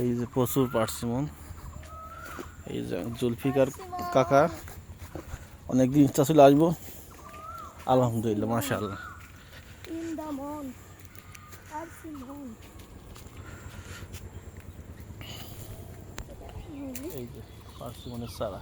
এই যে প্রচুর পার্সিমন, এই যে জুলফিকার কাকা অনেকদিন ইচ্ছা ছিল আসবো, আলহামদুলিল্লাহ মাশাআল্লাহ। এই যে পার্সিমনের চারা,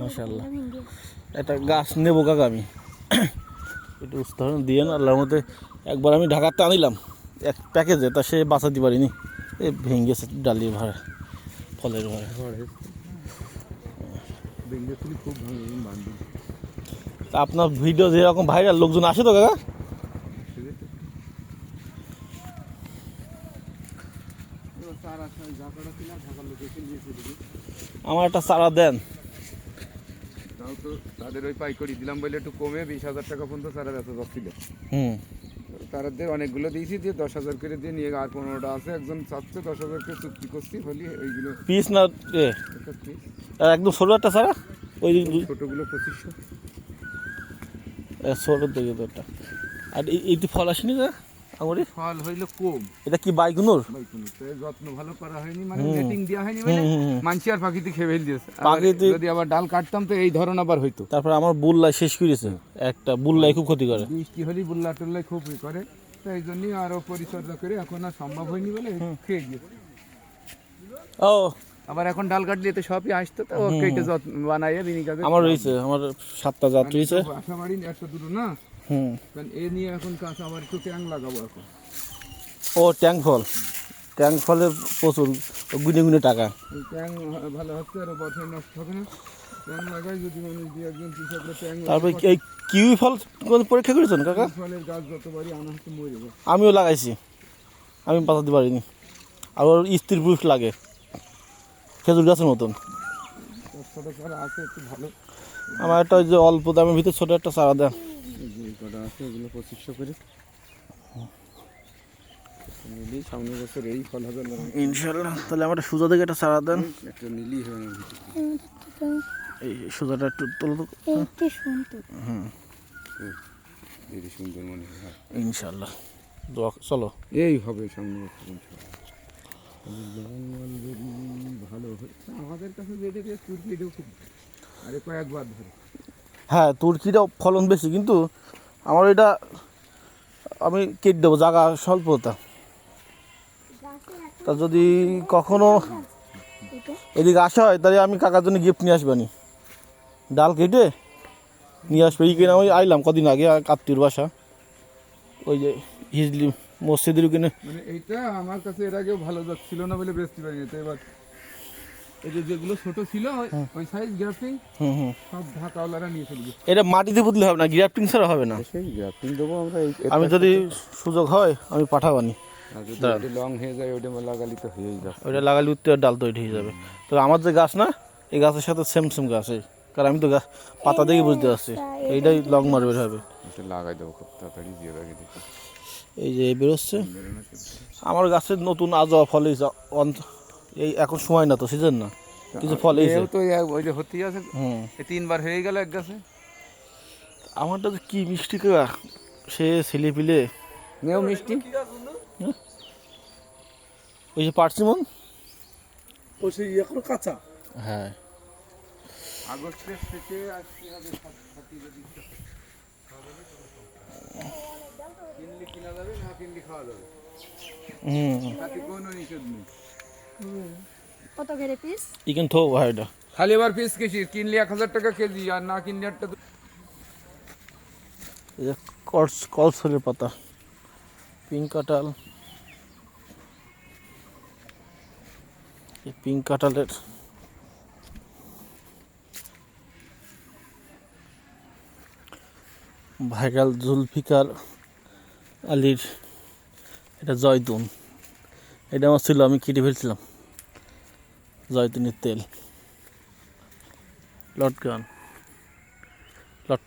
মাশাআল্লাহ। একটা গাছ নেবো কাকা, আমি একটু উদাহরণ দিয়ে না, আল্লাহর মধ্যে একবার আমি ঢাকাতে আনিলাম এক প্যাকেজে, তা সে বাঁচাতে পারিনি, এ ভেঙে গেছে ডালি ভাড়া ফলের ভাড়া। আপনার ভিডিও যেরকম ভাইরাল, লোকজন আসে তো কাকা? আমার একটা চারা দেন। তাদের ওই পাইকারি দিলাম বলে একটু কমে 20,000 টাকা পর্যন্ত চারা বেচা যাচ্ছিল। তাদের অনেকগুলো দিয়েছি, দিয়ে 10,000 করে দিয়ে নিয়ে, আর 15টা আছে, একজন চাচ্ছে 10,000 করে চুক্তি করছি, হলি ওইগুলো পিস না একদম ছোটো একটা চারা, ওই ছোটোগুলো 2500। ছোটো দিকে তো একটা। আর এইটি ফল আসেনি না আমারই? ফল হইলো কম। এটা কি বাইগুনোর? যত্ন ভালো করা হয়নি, মানে নেটিং দেওয়া হয়নি, মানে মানসি আর পাখিতে খেয়ে ফেল দিয়েছে। যদি আবার ডাল কাটতাম তো এই ধরন আবার হইতো। তারপর আমার বুল্লাই শেষ করেছে, একটা বুল্লাই খুব ক্ষতি করে, বৃষ্টি হলেই বুল্লা টুল্লাই খুব করে, তো এই জন্যই আরো পরিচর্যা করে এখন আর সম্ভব হয়নি বলে খেয়ে গিয়েছে। ও আবার এখন ডাল কাটলে তো সবই আসতো, তো কেটে বানাইয়ে বিনিকাজে আমার রয়েছে, আমার 7টা জাত রয়েছে। আশা বাড়ি একটা দুটো না, কারণ এ নিয়ে এখন কাজ আবার একটু ট্যাং লাগাবো এখন। ও ট্যাং ফল, ট্যাং ফলে প্রচুর গুনে গুনে টাকা। ট্যাং ভালো হচ্ছে, আর বছর নষ্ট হবে না। ট্যাং লাগাই যদি মানুষ দিয়ে একজন কৃষকরা ট্যাং। তারপরে এই কিউই ফল পরীক্ষা করেছেন কাকা? ফলের গাছ যতবারই আনা হচ্ছে মরে যাবে। আমিও লাগাইছি, আমি বাঁচাতে পারিনি। আর ওর স্ত্রী পুরুষ লাগে, খেজুর গাছের মতন। ছোটো চারা আছে একটু ভালো। আমার একটা ওই যে অল্প দামের ভিতরে ছোটো একটা চারা দেন। কটা আছে ওগুলো 2500 করে নিলেই সামনের বছর এই ফল হবে ইনশাল্লাহ। তাহলে আমার সুজা থেকে একটা চারা দেন, একটা নিলেই হবে। এই সুজাটা একটু তোলো তো। সুন্দর মনে হয় ইনশাল্লাহ, চলো এই হবে সামনে বছর। ভালো হচ্ছে আমাদের কাছে, যেটা তুর্কিটাও খুব, আরে কয়েকবার ধরে। হ্যাঁ, তুর্কিটা ফলন বেশি, কিন্তু আমার এটা আমি কেটে দেবো, জায়গা স্বল্পতা। তা যদি কখনো এদিকে আসা হয়, তাহলে আমি কাকার জন্য গিফট নিয়ে আসবানি, ডাল কেটে নিয়ে আসবে। এই কিনা, ওই আইলাম কদিন আগে আত্মীয়র বাসা, ওই যে হিজলি মসজিদের ওখানে। মানে এইটা আমার কাছে এর আগেও ভালো যাচ্ছিল না বলে বেচতে পারিনি, তো এবার এই যে যেগুলো ছোট ছিল ওই সাইজ গ্রাফটিং সব ঢাকাওয়ালারা নিয়ে চলে গেছে। এটা মাটিতে পুতলে হবে না, গ্রাফটিং ছাড়া হবে না। সেই গ্রাফটিং দেবো আমরা। আমি যদি সুযোগ হয় আমি পাঠাবানি। যদি লং হয়ে যায় ওইটা লাগালি তো হয়েই যাবে, ওইটা লাগালে উঠতে ডাল তৈরি হয়ে যাবে। তবে আমার যে গাছ না, এই গাছের সাথে সেম সেম গাছ, এই কারণ আমি তো গাছ পাতা দেখে বুঝতে পারছি এইটাই লং মারবে হবে। এটা লাগাই দেবো খুব তাড়াতাড়ি, দিয়ে রাখি দেখি। এই যে বেরোচ্ছে আমার গাছের নতুন আজোয়া ফল, এই এখন সময় না তো, সিজন না, কিছু ফল এই তো ওই যে হতেই আছে। 3বার হয়ে গেল এক গাছে। আমারটা যে কি মিষ্টি কাকা, সে ছেলে পিলে মেয়েও মিষ্টি। ওই যে পার্সিমন, ও সেই এখনো কাঁচা। হ্যাঁ আগস্টের থেকে আসতে হবে, কিনলে কিনা যাবে, না কিনলে খাওয়া যাবে। তাতে কোনো নিষেধ নেই। কত করে পিস? ইকেন থো ভাইটা খালি এবার পিস কেজি কিনলে 1000 টাকা কেজি, আর না কিনলে একটা। এই যে কলসরের পাতা, পিঙ্ক কাঁঠাল, এই পিঙ্ক কাঁঠালের ভাইরাল জুলফিকার আলীর এটা জয়তুন, এটা আমার ছিল, আমি কেটে ফেলছিলাম। জয়তুনের তেল, লটকান লট,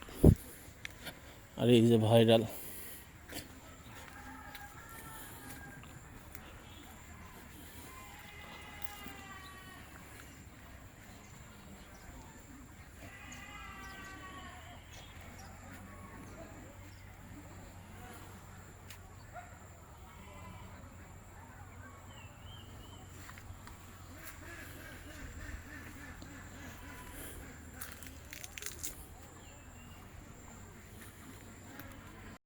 আর এই যে ভাইরাল